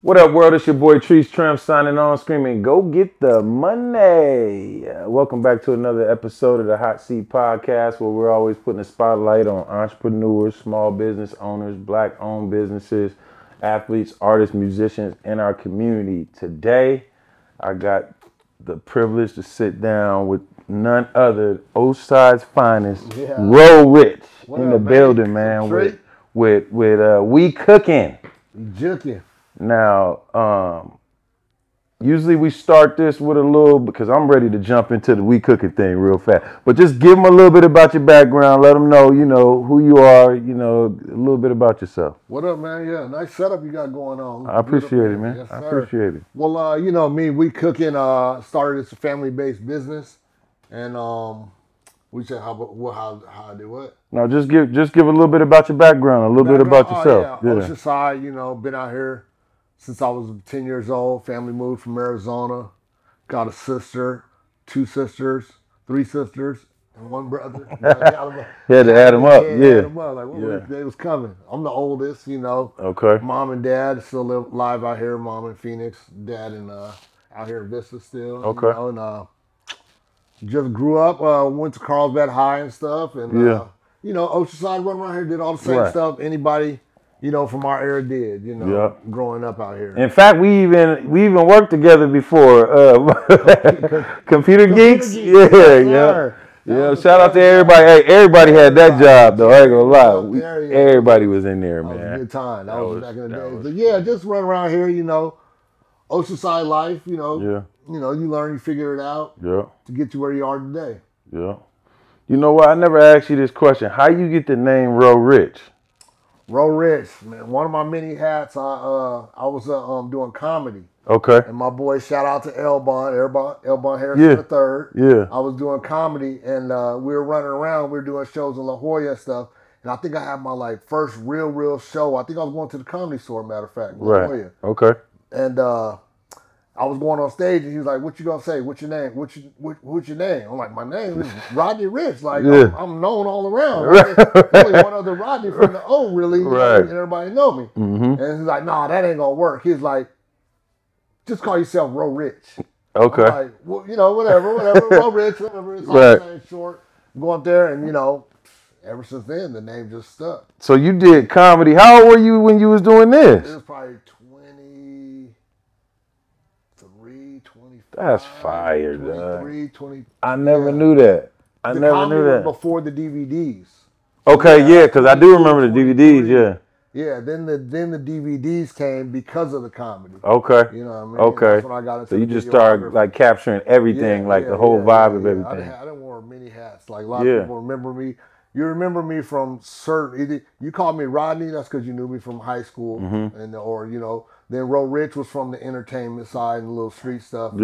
What up, world? It's your boy Trees Tramp signing on, screaming, go get the money. Welcome back to another episode of the Hotseat podcast, where we're always putting a spotlight on entrepreneurs, small business owners, black-owned businesses, athletes, artists, musicians in our community. Today, I got the privilege to sit down with none other Oathside's finest, Ro Rich, in the building, man, with We Cookn. Juking. Now, usually we start this with a little, because I'm ready to jump into the We Cookn thing real fast. But just give them a little bit about your background. Let them know, who you are, a little bit about yourself. What up, man? Yeah, nice setup you got going on. I appreciate it, man. Yes, I appreciate it. Well, me, We Cookn started as a family-based business, and we said how I did what? No, just give a little bit about your background, a little bit about yourself. Yeah. Oceanside, been out here since I was 10 years old. Family moved from Arizona. Got a sister, 2 sisters, 3 sisters, and 1 brother. Had to add them up. Add them up. Like, they was coming. I'm the oldest, Okay. Mom and dad still live live out here. Mom in Phoenix, dad in out here in Vista still. Okay. Just grew up, went to Carlsbad High and stuff, and Oceanside, run around here, did all the same stuff anybody from our era did, growing up out here. In fact, we even worked together before. Computer geeks? Yeah. Shout out to everybody. Hey, everybody had that job, though. I ain't gonna lie. Everybody was in there, man. That was a good time. That was back in the day. But yeah, just run around here, Oceanside life, you learn, you figure it out to get you where you are today. Yeah. You know what? I never asked you this question. How you get the name Ro Rich? Ro Rich, man. One of my many hats, I was doing comedy. Okay. And my boy, shout out to Elbon Harrison III. Yeah. I was doing comedy, and we were running around. We were doing shows in La Jolla and stuff. And I think I had my first real show. I think I was going to the Comedy Store, matter of fact, La Jolla. Okay. And I was going on stage, and he was like, "What you gonna say? What's your name? What's your name?" I'm like, "My name is Rodney Rich. I'm known all around. There's only one other Rodney from the O, really. And everybody know me." Mm-hmm. And he's like, "Nah, that ain't gonna work." He's like, "Just call yourself Ro Rich." Okay. I'm like, well, whatever, Ro Rich, whatever. It's all the same short. Go up there, and ever since then, the name just stuck. So you did comedy. How old were you when you was doing this? It was probably 25. That's fire, 23, 20. I never knew that. I never knew that. Before the DVDs. Okay, because I do remember the DVDs, Yeah, then the DVDs came because of the comedy. Okay. You know what I mean? Okay. That's when I got into so you just started capturing everything, the whole vibe of everything. I didn't wear many hats. Like a lot of people remember me. You remember me from either you called me Rodney, that's because you knew me from high school, and then Ro Rich was from the entertainment side and the little street stuff, and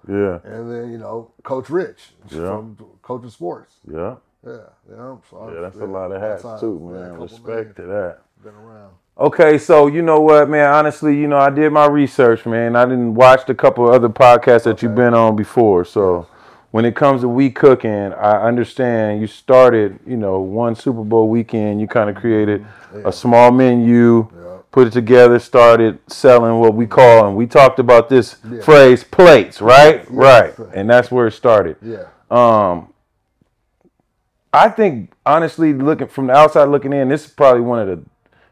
then Coach Rich from Coach of Sports. So that's a lot of hats too, man. Respect to that. Been around. Okay, so you know what, man? Honestly, I did my research, man. I didn't watch a couple of other podcasts that you've been on before, so. When it comes to We Cookn, I understand you started, one Super Bowl weekend. You kind of created a small menu, put it together, started selling what we call, and we talked about this phrase, plates, right? Right. And that's where it started. Yeah. I think, honestly, looking from the outside looking in, this is probably one of the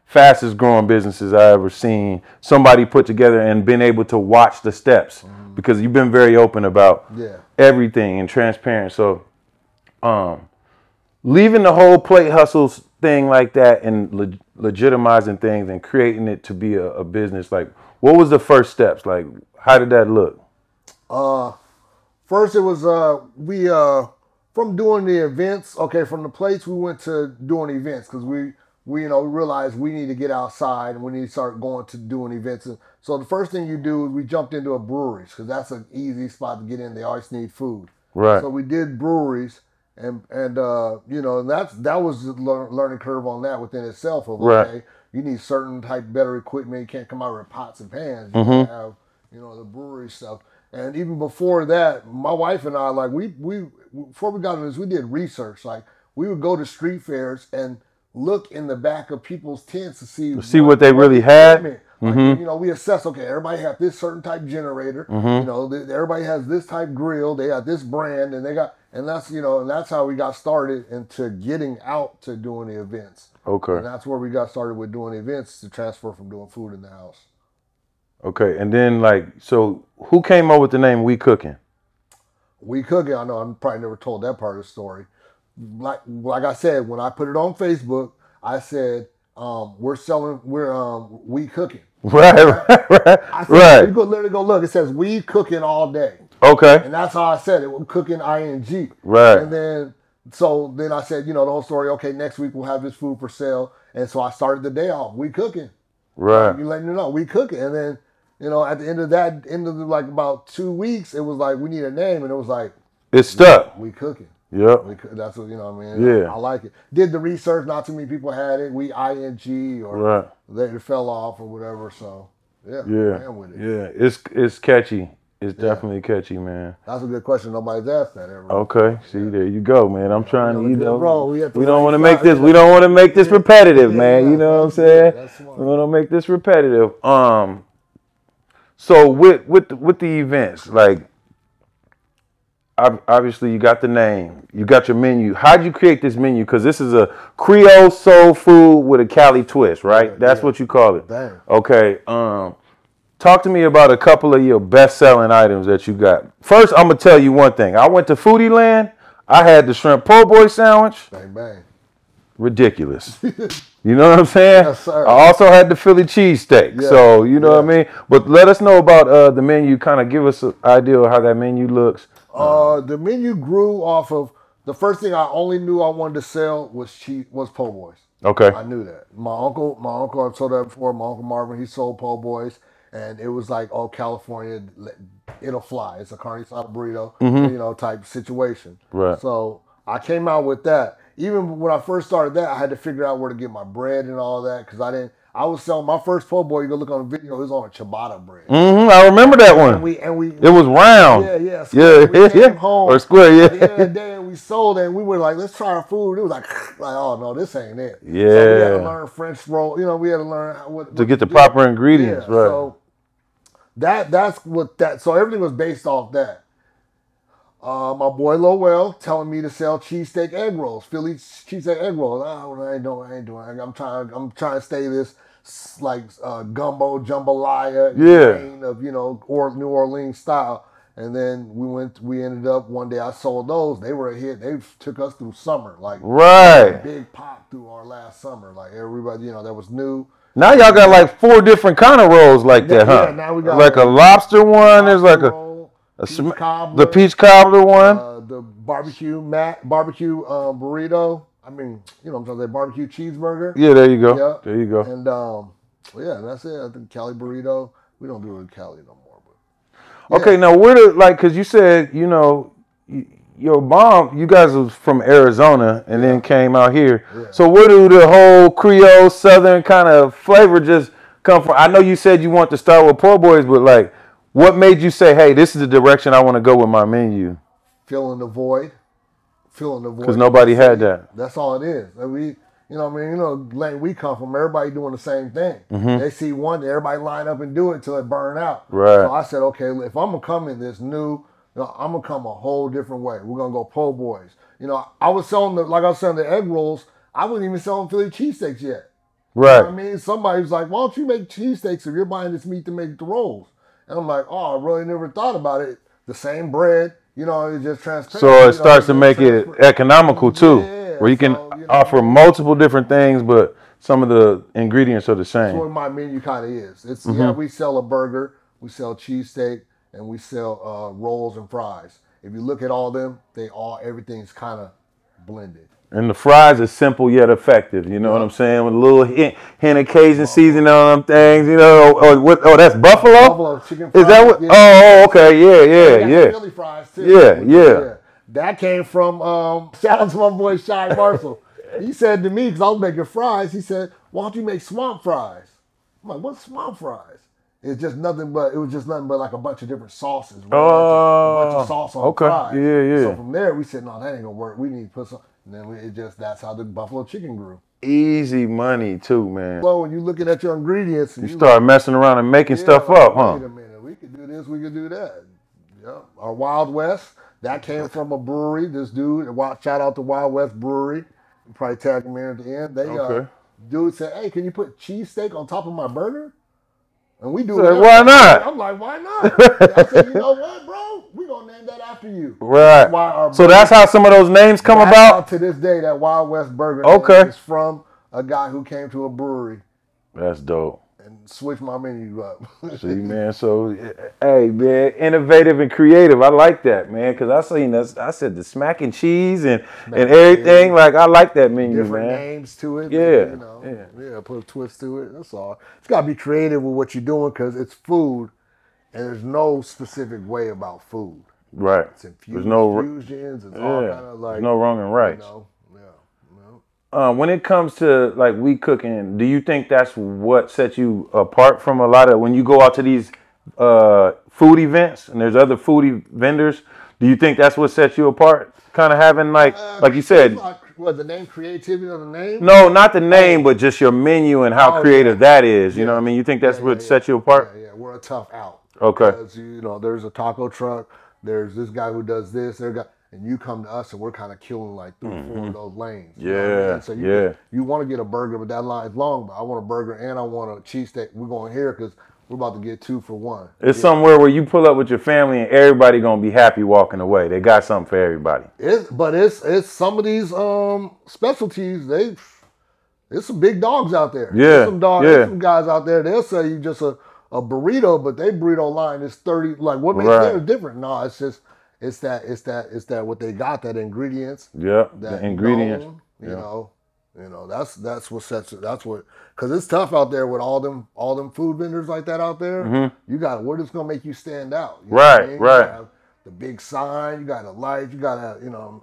fastest growing businesses I ever seen somebody put together and been able to watch the steps because you've been very open about everything and transparent. So leaving the whole plate hustles thing like that and legitimizing things and creating it to be a business, what was the first steps? How did that look? First it was we from doing the events, from the plates we went to doing events because we realized we need to get outside and we need to start going to doing events. And so the first thing you do is we jumped into a breweries because that's an easy spot to get in. They always need food. Right. So we did breweries and that was the learning curve on that within itself. You need certain type better equipment. You can't come out with pots and pans. You have the brewery stuff. And even before that, my wife and I we before we got into this, we did research. We would go to street fairs and look in the back of people's tents to see what they really had. Like, you know, we assess, okay, everybody have this certain type generator. You know, everybody has this type grill. They got this brand, and that's, you know, and that's how we got started into getting out to doing the events. Okay. And that's where we got started with doing events to transfer from doing food in the house. Okay, and then like, so who came up with the name We Cookn? We Cookn, I know I probably never told that part of the story. Like I said, when I put it on Facebook, I said, we Cookn. Right. I said, you go literally go look, it says We Cookn all day. Okay. And that's how I said it, cooking ing. Right. And then I said, you know, the whole story, okay, next week we'll have this food for sale. And so I started the day off, We Cookn. Right. You letting you know, We Cookn. And then, you know, at the end of like about 2 weeks, it was like, we need a name. And it was like, it's stuck. We Cookn. Yep. That's what, you know what I mean? Yeah. I like it. Did the research, not too many people had it. We ing or they fell off or whatever. So, yeah. I am with it. Yeah. It's catchy. It's definitely catchy, man. That's a good question. Nobody's asked that ever. Okay. See, there you go, man. I'm trying to, you know, bro, we don't want to make this, repetitive, man. You know what I'm saying? We want to make this repetitive. So with the events, like, obviously you got the name, you got your menu. How'd you create this menu? Because this is a Creole soul food with a Cali twist, right? That's what you call it. Damn. Okay. Talk to me about a couple of your best-selling items that you got. First, I'm gonna tell you one thing. I went to Foodie Land. I had the shrimp po' boy sandwich. Bang bang. Ridiculous. You know what I'm saying? Yes, sir. I also had the Philly cheesesteak. Yeah. So you know what I mean. But let us know about the menu. Kind of give us an idea of how that menu looks. The menu grew off of the first thing I only knew I wanted to sell was po' boys. Okay. I knew that. My uncle, I've told that before. My uncle Marvin, he sold po' boys, and it was like, oh, California, it'll fly. It's a carne asada burrito, you know, type situation. Right. So I came out with that. Even when I first started that, I had to figure out where to get my bread and all that because I was selling my first po' boy. You go look on the video; it was on a ciabatta bread. I remember that one. And we it was round. We came home or square. at the end of the day, and we sold it. And we were like, let's try our food. It was like, oh no, this ain't it. Yeah. So we had to learn French roll. You know, we had to learn what to get the proper ingredients. Yeah, right. So that's what that. So everything was based off that. My boy Lowell telling me to sell cheesesteak egg rolls, Philly cheesesteak egg rolls. I ain't doing it. I'm trying to stay this like gumbo jambalaya of, you know, New Orleans style. And then we ended up one day I sold those. They were a hit. They took us through summer, like a big pop through our last summer. Like everybody, you know, that was new. Now y'all got like 4 different kind of rolls like that, huh? Yeah, now we got like a lobster one. There's like the peach cobbler one. The barbecue burrito. I mean, you know what I'm trying to say, barbecue cheeseburger. Yeah, there you go. Yeah. There you go. And that's it. I think Cali burrito. We don't do it in Cali no more. But okay, now because you said, you know, your mom, you guys was from Arizona and then came out here. Yeah. So where do the whole Creole Southern kind of flavor just come from? I know you said you want to start with po' boys, but like, what made you say, hey, this is the direction I want to go with my menu? Filling the void. Because nobody had that. That's all it is. You know what I mean? You know, lane we come from, everybody doing the same thing. They see one, everybody line up and do it until it burn out. Right. So I said, okay, if I'm going to come in this new, I'm going to come a whole different way. We're going to go po' boys. You know, I was selling the egg rolls. I wasn't even selling Philly cheesesteaks yet. Right. You know what I mean? Somebody was like, why don't you make cheesesteaks if you're buying this meat to make the rolls? And I'm like, oh, I really never thought about it. The same bread, you know, it's just transparent. So it starts to make it economical too, where you can offer multiple different things, but some of the ingredients are the same. That's what my menu kind of is. It's we sell a burger, we sell cheesesteak, and we sell rolls and fries. If you look at all of them, everything's kind of blended. And the fries are simple yet effective. You know what I'm saying? With a little hint of Cajun seasoning on them things. You know, that's buffalo. Buffalo chicken fries. Is that what? Oh, okay, yeah. Philly fries too. Yeah. That came from shout out to my boy Shy Marshall. He said to me, because I was making fries, he said, "Why don't you make swamp fries?" I'm like, "What's swamp fries?" It was just nothing but like a bunch of different sauces. Right? A bunch of sauce on fries. Yeah. So from there we said, no, that ain't gonna work. We need to put some. And then that's how the buffalo chicken grew. Easy money too, man. So when you're looking at your ingredients, and you start messing around and making stuff up, huh? Wait a minute, we could do this, we could do that. Yeah. Our Wild West, that came from a brewery. This dude, shout out to Wild West Brewery. We'll probably tag him in at the end. Dude said, "Hey, can you put cheesesteak on top of my burger?" And we do it. Why not? I'm like, why not? I said, you know what, bro? We're going to name that after you. Right. So that's how some of those names come about? To this day, that Wild West Burger is from a guy who came to a brewery. That's dope. And switched my menu up. See, man, so, hey, man, innovative and creative. I like that, man, because I said the smack and cheese and everything. Like, I like that menu, different names to it. Yeah. Yeah, put a twist to it. That's all. It's got to be creative with what you're doing because it's food, and there's no specific way about food. Right. It's infusions. It's all kind of like. There's no wrong and right. Yeah. When it comes to like We Cookn, do you think that's what sets you apart from a lot of when you go out to these food events and there's other foodie vendors? Do you think that's what sets you apart? Kind of having like you said. What, the name, creativity of the name? No, not the name, but just your menu and how creative that is. You know what I mean? You think that's what sets you apart? Yeah, we're a tough out. Okay. Because, there's a taco truck. There's this guy who does this. And you come to us and we're kind of killing like 3 or 4 of those lanes. You know what I mean? So you want to get a burger, but that line is long. But I want a burger and I want a cheesesteak. We're going here because we're about to get 2 for 1. It's somewhere where you pull up with your family and everybody gonna be happy walking away. They got something for everybody. It's some of these specialties. There's some big dogs out there. Yeah, there's some guys out there. They'll sell you just a burrito, but they burrito line is 30. Like what makes it different? No, it's just. It's that what they got, that ingredients. Yeah, the ingredients. That's what sets it. That's what, because it's tough out there with all them food vendors like that out there. Mm-hmm. You got what is gonna make you stand out. You know right, what I mean? right. You have the big sign. You got a light. You got to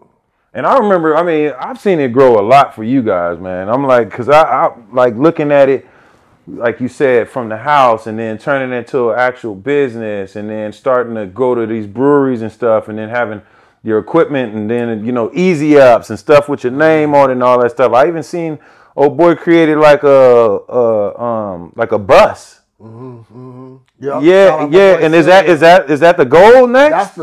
And I remember, I've seen it grow a lot for you guys, man. I'm like, because I like looking at it, like you said, from the house and then turning it into an actual business and then starting to go to these breweries and stuff and then having your equipment and then, easy ups and stuff with your name on it and all that stuff. I even seen old boy created like a bus. Mm-hmm. Yeah. And is that the goal next?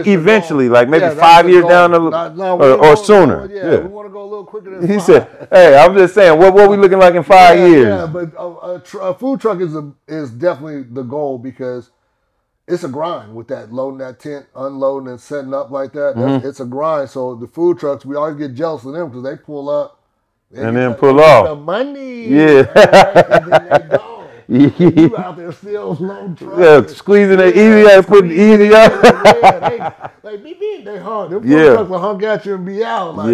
Eventually, like maybe 5 years down or sooner. We want to go a little quicker than 5. He said, "Hey, I'm just saying, what we looking like in 5 years?" Yeah, but a food truck is definitely the goal because it's a grind with that loading that tent, unloading and setting up like that. It's a grind. So the food trucks, we always get jealous of them because they pull up and then pull off the money. Yeah. And then they go. You out there still loading trucks. Yeah, squeezing it easy, putting easy up. They hung. Them food trucks will hung at you and be out. Like,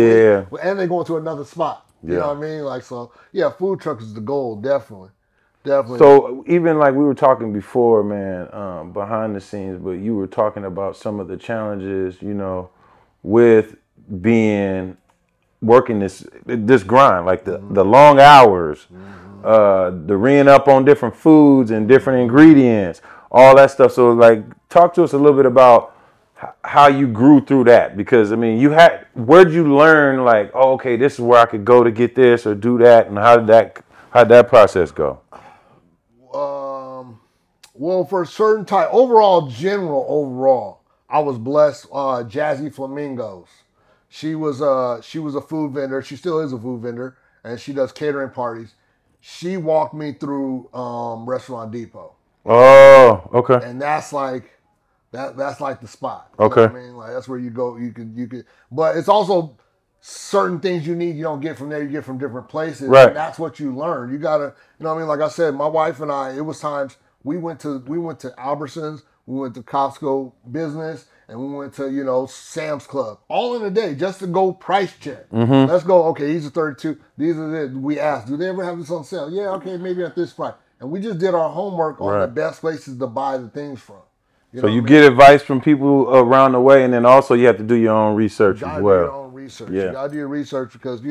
and they going to another spot. You know what I mean? Like, so, food trucks is the goal, definitely. So even like we were talking before, man, behind the scenes, but you were talking about some of the challenges, with working this grind, like the long hours, the reeing up on different foods and different ingredients, all that stuff. So like, talk to us a little bit about how you grew through that, because where'd you learn like, oh, okay, this is where I could go to get this or do that, and how'd that process go? Well, for a certain type, overall, I was blessed. Jazzy Flamingos, she was a food vendor. She still is a food vendor, and she does catering parties. She walked me through Restaurant Depot. Oh, okay. And that's like the spot. Okay. You know what I mean? Like that's where you go. You could, but it's also certain things you need you don't get from there. You get from different places. Right. And that's what you learn. You gotta, you know what I mean? Like I said, my wife and I, it was times we went to Albertsons, we went to Costco Business, and we went to, Sam's Club, all in a day, just to go price check. Mm-hmm. Let's go, okay, these are 32. These are the, we asked, do they ever have this on sale? Yeah, okay, maybe at this price. And we just did our homework on the best places to buy the things from. So you get advice from people around the way, and then also you have to do your own research as well. You got to do your own research. Yeah. You got to do your research because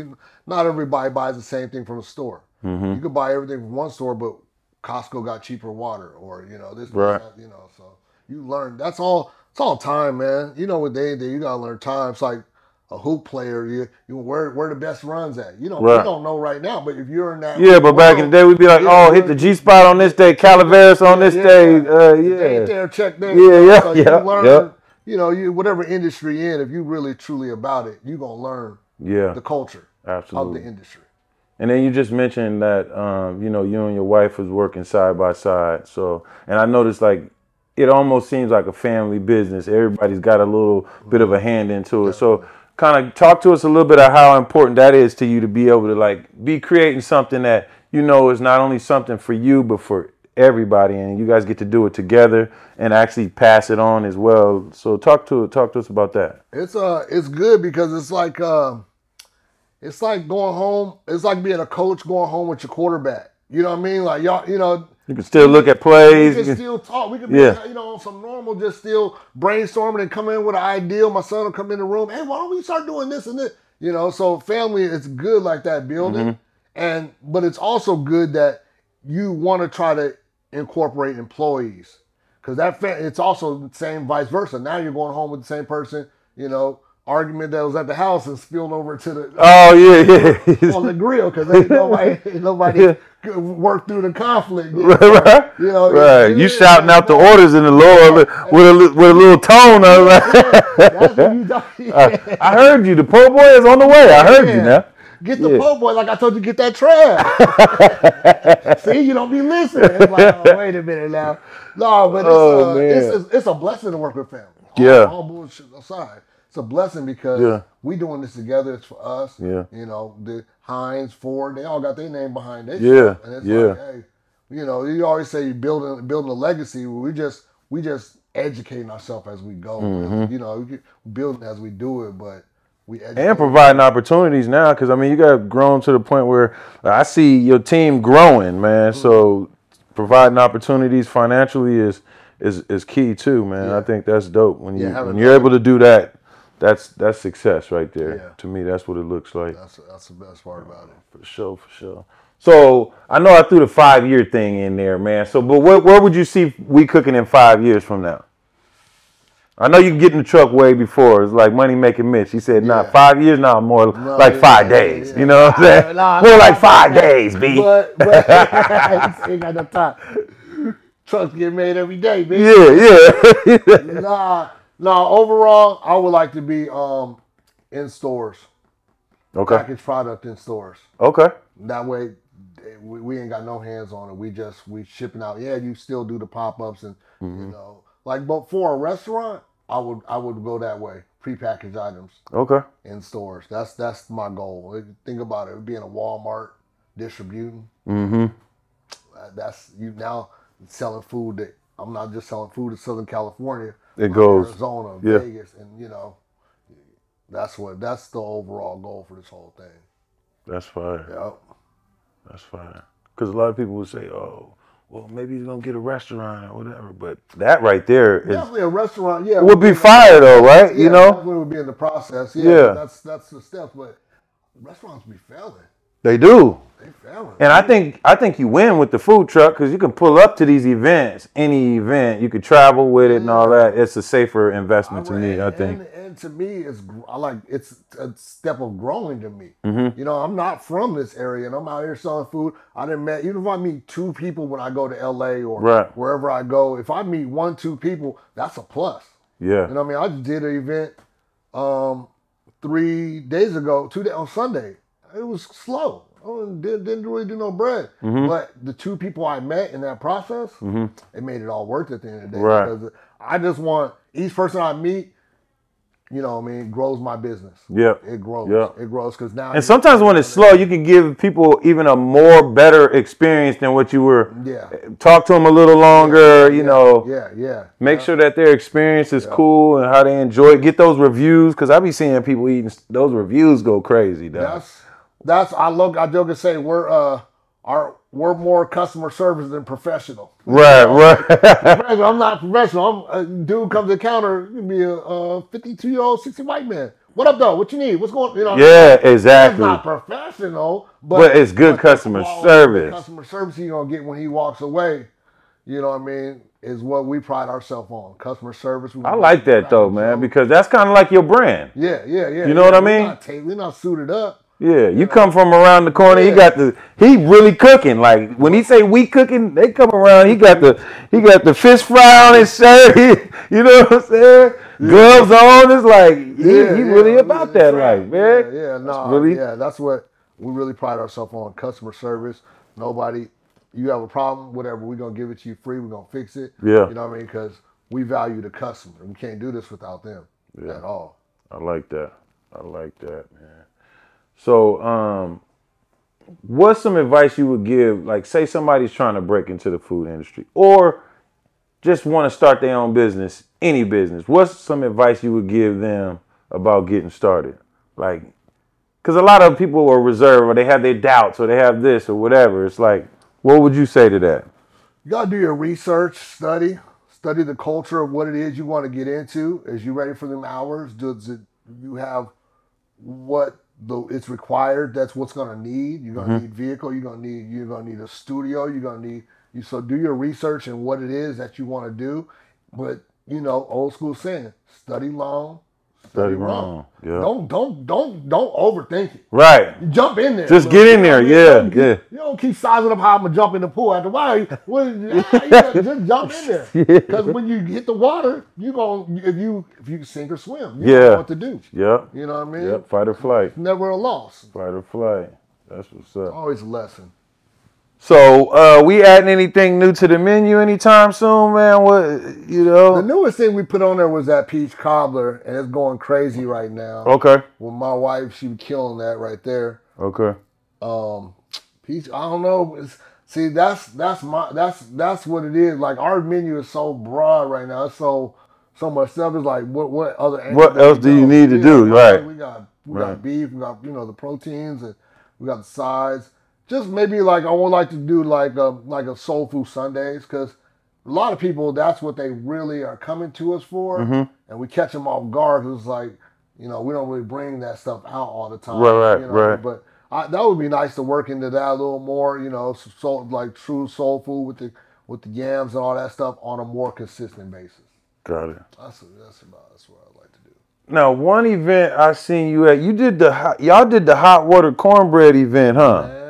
not everybody buys the same thing from a store. Mm-hmm. You could buy everything from one store, but Costco got cheaper water, or this, that, so you learn. It's all time, man. With anything, you gotta learn time. It's like a hoop player, you where the best runs at. You know, Right. we don't know right now, but if you're in that, Yeah, but back in the day, we'd be like, oh, hit the G spot on this day, Calaveras on this day. Ain't there, check there. So you learn. You know, whatever industry you're in, if you really truly about it, you're gonna learn the culture of the industry. And then you just mentioned that you know, you and your wife was working side by side. So, and I noticed like it almost seems like a family business. Everybody's got a little bit of a hand into it. So kind of talk to us a little bit of how important that is to you to be able to like be creating something that, you know, is not only something for you, but for everybody, and you guys get to do it together and actually pass it on as well. So talk to us about that. It's good because it's like going home. It's like being a coach going home with your quarterback. You know what I mean? Like y'all, you know, you can still look at plays. We can still talk. We can be, you know, some normal, just still brainstorming and come in with an ideal. My son will come in the room. Hey, why don't we start doing this and this? You know, so family, it's good like that building, but it's also good that you want to try to incorporate employees because it's also the same vice versa. Now you're going home with the same person. You know, argument that was at the house and spilled over to the on the grill because ain't nobody worked through the conflict. Right. You know, you shouting out the orders in the Lord with a little tone. I was like, I heard you. The po' boy is on the way. I heard you now. Get the po' boy, like I told you, get that trash. See, you don't be listening. It's like, oh, wait a minute now. No, but it's a blessing to work with family. All bullshit aside. It's a blessing because we doing this together. It's for us. You know, the Heinz, Ford, they all got their name behind it. And it's like, hey, you know, you always say you're building a legacy. We just educating ourselves as we go. You know, building as we do it, but and providing opportunities now, because I mean, you got grown to the point where I see your team growing, man. So providing opportunities financially is key too, man. I think that's dope when you're able to do that. That's success right there. To me, that's what it looks like. That's the best part about it. For sure. So I know I threw the 5-year thing in there, man. So, but where would you see We Cookn in 5 years from now? I know you can get in the truck way before. It's like Money Making Mitch. He said, 5 years now, more like 5 days. You know what I'm saying? More like 5 days, B. But ain't got no time. Trucks get made every day, baby. Nah, overall, I would like to be in stores. Okay. Packaged product in stores. Okay. That way, we ain't got no hands on it. We shipping out. Yeah, you still do the pop-ups and you know. Like, but for a restaurant, I would go that way. Prepackaged items. Okay. In stores. That's my goal. Think about it. Being a Walmart distributing. That's you now selling food that I'm not just selling food to Southern California. It goes Arizona, Vegas, and you know, that's the overall goal for this whole thing. That's fire. Yep. That's fire. Because a lot of people would say, oh, well, maybe he's gonna get a restaurant or whatever, but that right there is definitely a restaurant. would be fire though, right? You know, definitely would be in the process. That's the steps. But restaurants be failing. They do. They failing. And I think you win with the food truck because you can pull up to these events, any event. You could travel with it and all that. It's a safer investment to me, I think. And to me, it's a step of growing to me. You know, I'm not from this area, and I'm out here selling food. Even if I meet 2 people when I go to LA or wherever I go, if I meet 1-2 people, that's a plus. Yeah. You know what I mean? I just did an event 3 days ago, on Sunday. It was slow. I didn't really do no bread. But the 2 people I met in that process, it made it all worth it at the end of the day. Right. Because I just want each person I meet, you know what I mean, grows my business. Yeah. It grows. It grows because now. And sometimes when it's slow, you can give people even a better experience than what you were. Talk to them a little longer, you know. Make sure that their experience is cool and how they enjoy it. Get those reviews because I be seeing people eating. Those reviews go crazy, dog. I joke and say we're more customer service than professional. Right. I'm not professional. A dude comes to the counter, it be a 52-year-old, 60 white man. What up, though? What you need? What's going on? You know, exactly. It's not professional, but it's good customer service. The customer service he's going to get when he walks away, you know what I mean? is what we pride ourselves on. Customer service. I like that though, man, because that's kind of like your brand. Yeah. You know what I mean? We're not suited up. Yeah, you come from around the corner. Yeah. He really cooking. Like when he say we cooking, they come around. He got the fish fry on his shirt. You know what I'm saying? Yeah. Gloves on. It's like he really about that life, man. That's what we really pride ourselves on. Customer service. Nobody, you have a problem, whatever, we're gonna give it to you free. We're gonna fix it. Yeah, you know what I mean? Because we value the customer. We can't do this without them at all. I like that, man. So, what's some advice you would give? Like, say somebody's trying to break into the food industry, or just want to start their own business, any business. What's some advice you would give them about getting started? Like, because a lot of people are reserved, or they have their doubts, or they have this or whatever. It's like, what would you say to that? You gotta do your research, study the culture of what it is you want to get into. Is you ready for them hours? You have what it's required? That's what's gonna need. You're gonna need vehicle. You're gonna need a studio. So do your research and what it is that you want to do. But old school saying, study long. Study wrong. Yeah. Don't overthink it. Right. You jump in there. Just get in there. Yeah. You don't keep sizing up how I'm gonna jump in the pool after a while. You just jump in there. Because when you hit the water, if you sink or swim, you know what to do. Yep. You know what I mean? Yep. Fight or flight. It's never a loss. Fight or flight. That's what's up. Always a lesson. So, we adding anything new to the menu anytime soon, man? The newest thing we put on there was that peach cobbler, and it's going crazy right now. Okay. Well, my wife, she was killing that right there. Okay. Peach, I don't know. That's what it is. Like, our menu is so broad right now. It's so much stuff. It's like, what else do you need to do? Right. We got beef. We got the proteins, and we got the sides. Just maybe I would like to do like a soul food Sundays, because a lot of people, that's what they really are coming to us for, and we catch them off guard. It's like, we don't really bring that stuff out all the time. Right. But that would be nice to work into that a little more. So like true soul food with the yams and all that stuff on a more consistent basis. Got it. That's what I'd like to do. Now, one event I seen you at, y'all did the hot water cornbread event, huh? Man.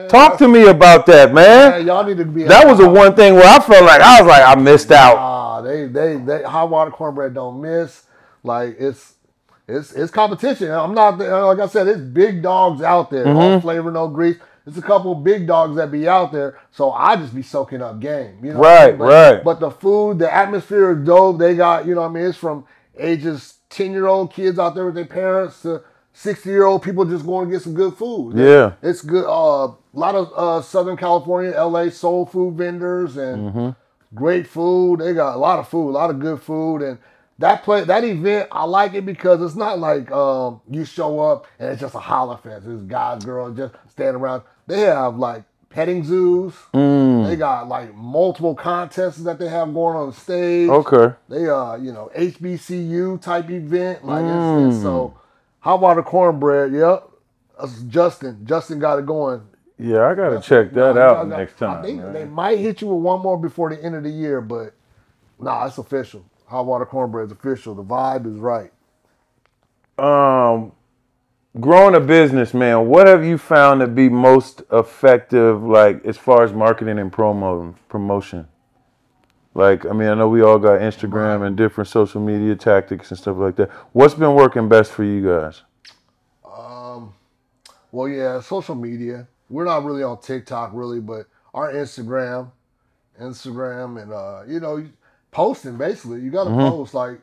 Talk to me about that, man. Y'all need to be. That was the one thing where I felt like I missed out. They hot water cornbread don't miss. Like it's competition. I'm not like I said. It's big dogs out there. All flavor, no grease. There's a couple big dogs that be out there. So I just be soaking up game. Right. But the food, the atmosphere is dope. They got it's from ages 10-year-old kids out there with their parents to 60-year-old people just going to get some good food. Yeah. It's good. A lot of Southern California, LA soul food vendors and great food. They got a lot of food, a lot of good food. And that event, I like it because it's not like you show up and it's just a holler fest. It's guys, girls just standing around. They have like petting zoos. They got like multiple contests that they have going on the stage. Okay. They HBCU type event. Like it's so hot water cornbread, yep. That's Justin. Justin got it going. Yeah, I gotta check that out next time. I think they might hit you with one more before the end of the year, but it's official. Hot water cornbread is official. The vibe is right. Growing a business, man, what have you found to be most effective, like as far as marketing and promotion? Like, I mean, I know we all got Instagram and different social media tactics and stuff like that. What's been working best for you guys? Well, yeah, social media. We're not really on TikTok, really, but our Instagram and, posting, basically. You got to post. Like,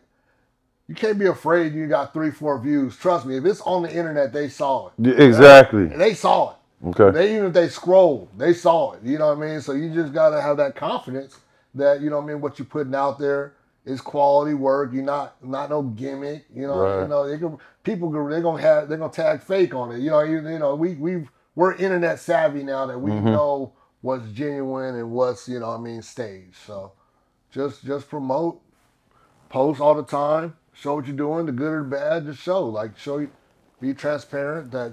you can't be afraid you got 3-4 views. Trust me, if it's on the internet, they saw it. Yeah, exactly. They saw it. Okay. Even if they scroll, they saw it. You know what I mean? So you just got to have that confidence that, what you're putting out there is quality work. You're not no gimmick. Right. They're gonna tag fake on it. We're internet savvy now that we know what's genuine and what's staged. So just promote, post all the time, show what you're doing, the good or the bad. Just be transparent that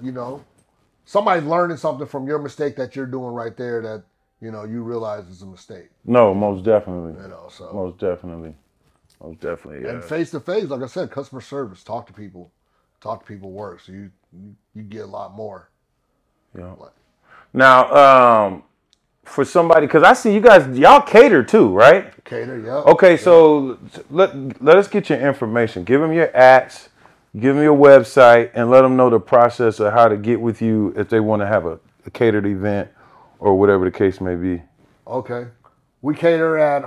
somebody's learning something from your mistake that you're doing right there that you realize it's a mistake. No, most definitely. So most definitely. Yeah. And face to face, like I said, customer service. Talk to people work. So you get a lot more. Yeah. Now, for somebody, because I see y'all cater too, right? Cater, yeah. Okay, so let us get your information. Give them your ats, give them your website, and let them know the process of how to get with you if they want to have a catered event or whatever the case may be. Okay. We cater at,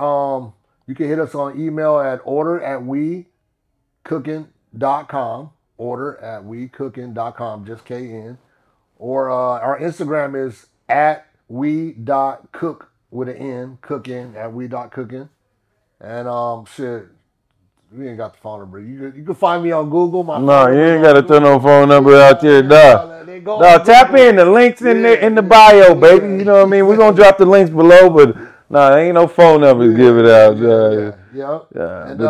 you can hit us on email at order@wecookn.com. Order@wecookn.com, just KN. Or our Instagram is at we.cook with an N, cookin at we.cookin. And shit, we ain't got the phone number. You can find me on Google. No, you ain't got to throw no phone number out there, dog. No, tap in. The links in the bio, baby. You know what I mean? We're going to drop the links below, but there ain't no phone number to give it out. Yeah. And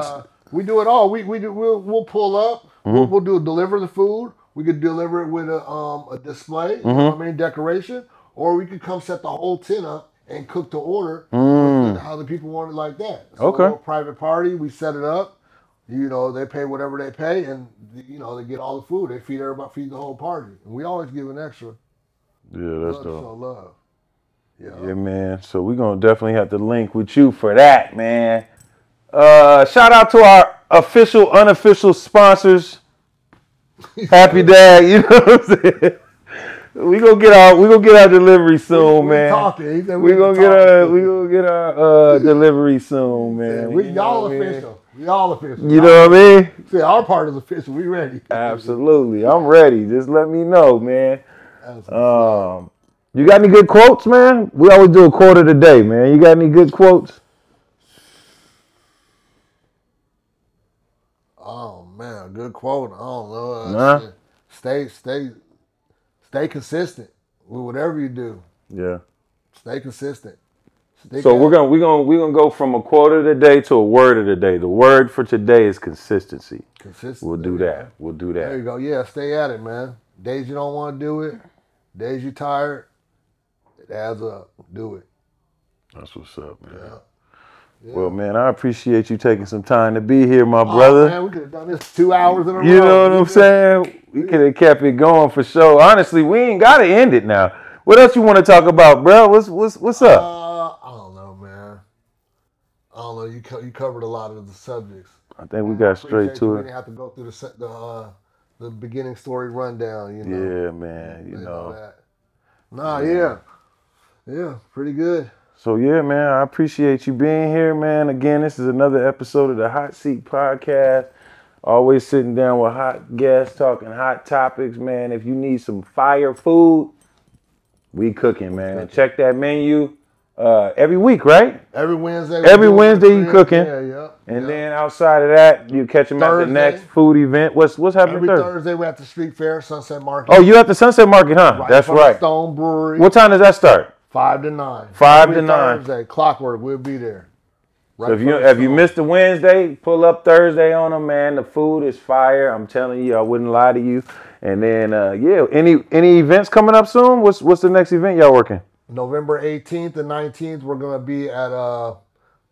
we do it all. We'll pull up. Mm-hmm. We'll deliver the food. We could deliver it with a display, you know what I mean, decoration. Or we could come set the whole tent up and cook to order how the people want it like that. So okay. A private party, we set it up. They pay whatever they pay, and they get all the food. They feed everybody, the whole party. And we always give an extra. Yeah, that's dope. Show love. Yeah, man. So we're gonna definitely have to link with you for that, man. Shout out to our official, unofficial sponsors. Happy Dad, you know what I'm saying? We gonna get our delivery soon, man. We gonna get our delivery soon, man. Y'all official. We all official. You know what I mean? See, our part is official. We ready. Absolutely, I'm ready. Just let me know, man. You got any good quotes, man? We always do a quote of the day, man. You got any good quotes? Oh man, a good quote. I don't know. Nah. Stay consistent with whatever you do. Yeah. Stay consistent. So we're gonna go from a quote of the day to a word of the day. The word for today is consistency. Consistency. We'll do that. We'll do that. There you go. Yeah, stay at it, man. Days you don't want to do it, days you tired, it adds up. Do it. That's what's up, man. Yeah. Well, man, I appreciate you taking some time to be here, my brother. Man, we could have done this 2 hours in a row. You know what I'm saying? We could have kept it going for sure. Honestly, we ain't got to end it now. What else you want to talk about, bro? What's up? I don't know, man. I don't know. You covered a lot of the subjects. I think we got straight to it. We didn't have to go through the beginning story rundown, you know. Yeah, man. You know. Yeah, pretty good. So, yeah, man, I appreciate you being here, man. Again, this is another episode of the Hot Seat Podcast. Always sitting down with hot guests, talking hot topics, man. If you need some fire food, we cooking, man. And check that menu every week, right? Every Wednesday. Every Wednesday you cooking. Yeah. And then outside of that, you catch them at the next food event. What's happening every Thursday? We're at the street fair, Sunset Market. Oh, you at the Sunset Market, huh? Right. That's right. Stone Brewery. What time does that start? 5 to 9. 5 to 9. Thursday, clockwork. We'll be there. Right, so if you missed the Wednesday, pull up Thursday on them, man. The food is fire. I'm telling you, I wouldn't lie to you. And then, any events coming up soon? What's the next event y'all working? November 18th and 19th, we're gonna be at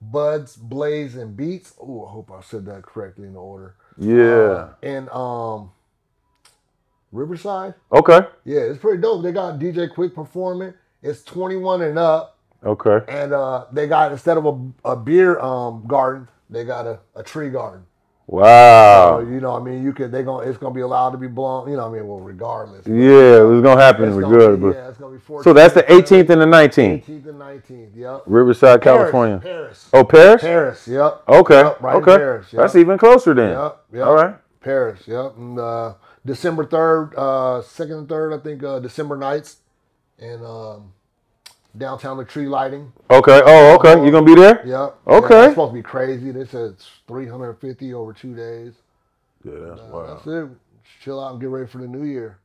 Buds, Blaze, and Beats. Oh, I hope I said that correctly in the order. Yeah. In Riverside. Okay. Yeah, it's pretty dope. They got DJ Quick performing. It's 21 and up. Okay. And they got, instead of a beer garden, they got a tree garden. Wow. So, you know what I mean? It's gonna be allowed to be blown, you know what I mean? Well, regardless. Yeah, it's gonna happen regardless. Yeah, it's gonna be 14. So that's the 18th and the 19th. 18th and 19th, yep. Riverside, California. Paris. Oh, Paris? Paris, yep. Okay. Yep, right okay. Paris, yep. That's even closer then. Yep. All right. Paris, yep. And December 3rd, 2nd and 3rd, I think, December nights. And downtown, the tree lighting. Okay. Oh, okay. You gonna be there? Yep. Okay. Yeah, it's supposed to be crazy. They said it's 350 over 2 days. Yeah, that's wild. That's it. Chill out and get ready for the new year.